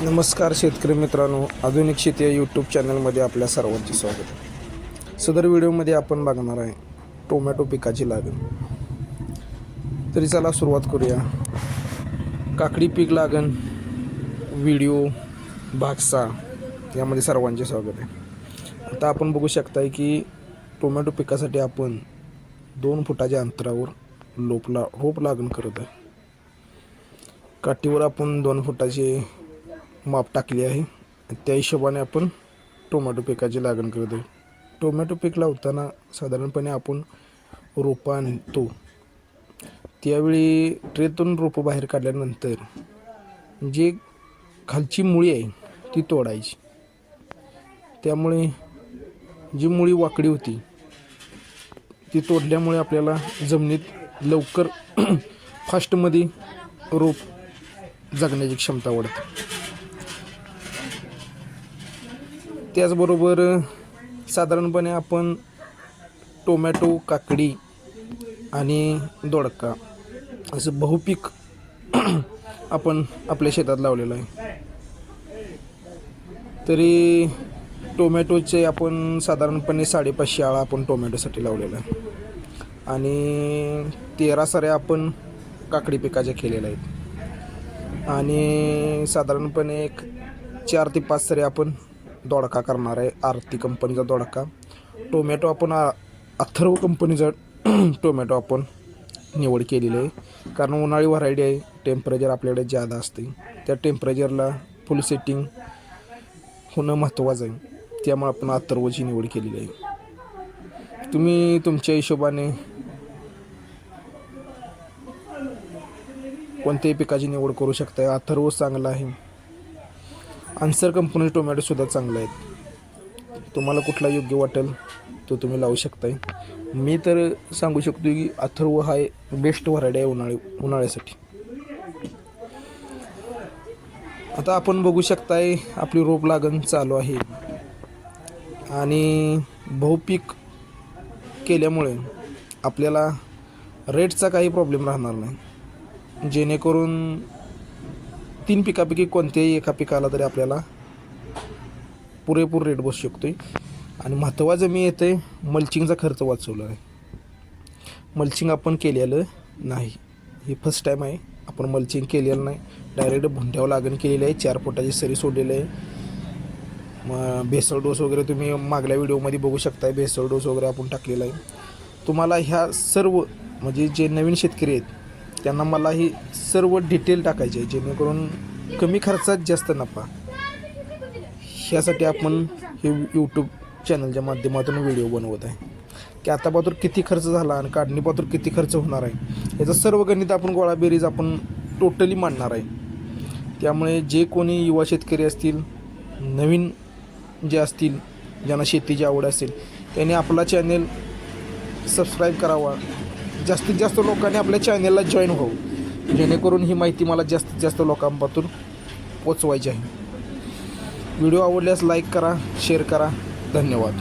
नमस्कार शेतकरी मित्रांनो, आधुनिक शेती या यूट्यूब चॅनलमध्ये आपल्या सर्वांचे स्वागत आहे। सदर व्हिडिओमध्ये आपण बघणार आहे टोमॅटो पिकाची लागण। तरी चला सुरुवात करूया। काकडी पीक लागण व्हिडिओ भाग 6 यामध्ये सर्वांचे स्वागत आहे। आता आपण बघू शकताय की टोमॅटो पिकासाठी आपण 2 फुटाच्या अंतरावर रोप लागण करत आहे। काठीवर आपण 2 फुटाचे माप टाकली आहे। त्या हिशोबाने आपण टोमॅटो पिकाची लागण करत आहे। टोमॅटो पीक लावताना साधारणपणे आपण रोपं आणतो त्यावेळी ट्रेतून रोपं बाहेर काढल्यानंतर जी खालची मुळी आहे ती तोडायची। त्यामुळे जी मुळी वाकडी होती ती तोडल्यामुळे आपल्याला जमिनीत लवकर फास्टमध्ये रोप जगण्याची क्षमता वाढते। त्याचबरोबर साधारणपणे आपण टोमॅटो, काकडी आणि दोडका असं बहुपीक आपण आपल्या शेतात लावलेलं आहे। तरी टोमॅटोचे आपण साधारणपणे 550 आळा आपण टोमॅटोसाठी लावलेला आहे आणि 13 सऱ्या आपण काकडी पिकाच्या केलेल्या आहेत आणि साधारणपणे एक 4 ते 5 सऱ्या आपण दोडका करणार आहे। आरती कंपनीचा दोडका। टोमॅटो आपण अथर्व कंपनीचा टोमॅटो आपण निवड केलेली आहे, कारण उन्हाळी व्हरायटी आहे, टेम्परेचर आपल्याकडे जादा असते। त्या टेम्परेचरला फुल सेटिंग होणं महत्त्वाचं आहे, त्यामुळे आपण अथर्वची निवड केलेली आहे। तुम्ही तुमच्या हिशोबाने कोणत्याही पिकाची निवड करू शकता। अथर्व चांगला आहे, आन्सर कंपनी टोमॅटोसुद्धा चांगले आहेत। तुम्हाला कुठला योग्य वाटेल तो तुम्ही लावू शकताय। मी तर सांगू शकतो की अथर्व हा बेस्ट व्हरायटी आहे उन्हाळ्यासाठी। आता आपण बघू शकताय आपली रोप लागण चालू आहे आणि बहुपीक केल्यामुळे आपल्याला रेटचा काही प्रॉब्लेम राहणार नाही, जेणेकरून 3 पिकापैकी कोणत्याही एका पिकाला तरी आपल्याला पुरेपूर रेट बसू शकतो। आणि महत्त्वाचं मी येते मल्चिंगचा खर्च वाचवला आहे। मल्चिंग आपण केलेलं नाही, ही फर्स्ट टाईम आहे आपण मल्चिंग केलेलं नाही। डायरेक्ट भुंट्यावर लागण केलेली आहे, 4 फुटाची सरी सोडलेली आहे। मग भेसळ डोस वगैरे तुम्ही मागल्या व्हिडिओमध्ये बघू शकताय, भेसळ डोस वगैरे आपण टाकलेला आहे। तुम्हाला ह्या सर्व म्हणजे जे नवीन शेतकरी आहेत त्यांना मला ही सर्व डिटेल टाकायचे आहे, जेणेकरून कमी खर्चात जास्त नफा। ह्यासाठी आपण हे यूट्यूब चॅनलच्या माध्यमातून व्हिडिओ बनवत आहे की आतापासून किती खर्च झाला आणि काढणीपासून किती खर्च होणार आहे याचं सर्व गणित आपण गोळाबेरीज आपण टोटली मांडणार आहे। त्यामुळे जे कोणी युवा शेतकरी असतील, नवीन जे असतील, ज्यांना शेतीची आवड असेल, त्यांनी आपला चॅनल सबस्क्राईब करावा। जास्तीत जास्त लोकांनी आपल्या चॅनलला जॉईन व्हावं, जेणेकरून ही माहिती मला जास्तीत जास्त लोकांपासून पोचवायची आहे। व्हिडिओ आवडल्यास लाईक करा, शेअर करा। धन्यवाद।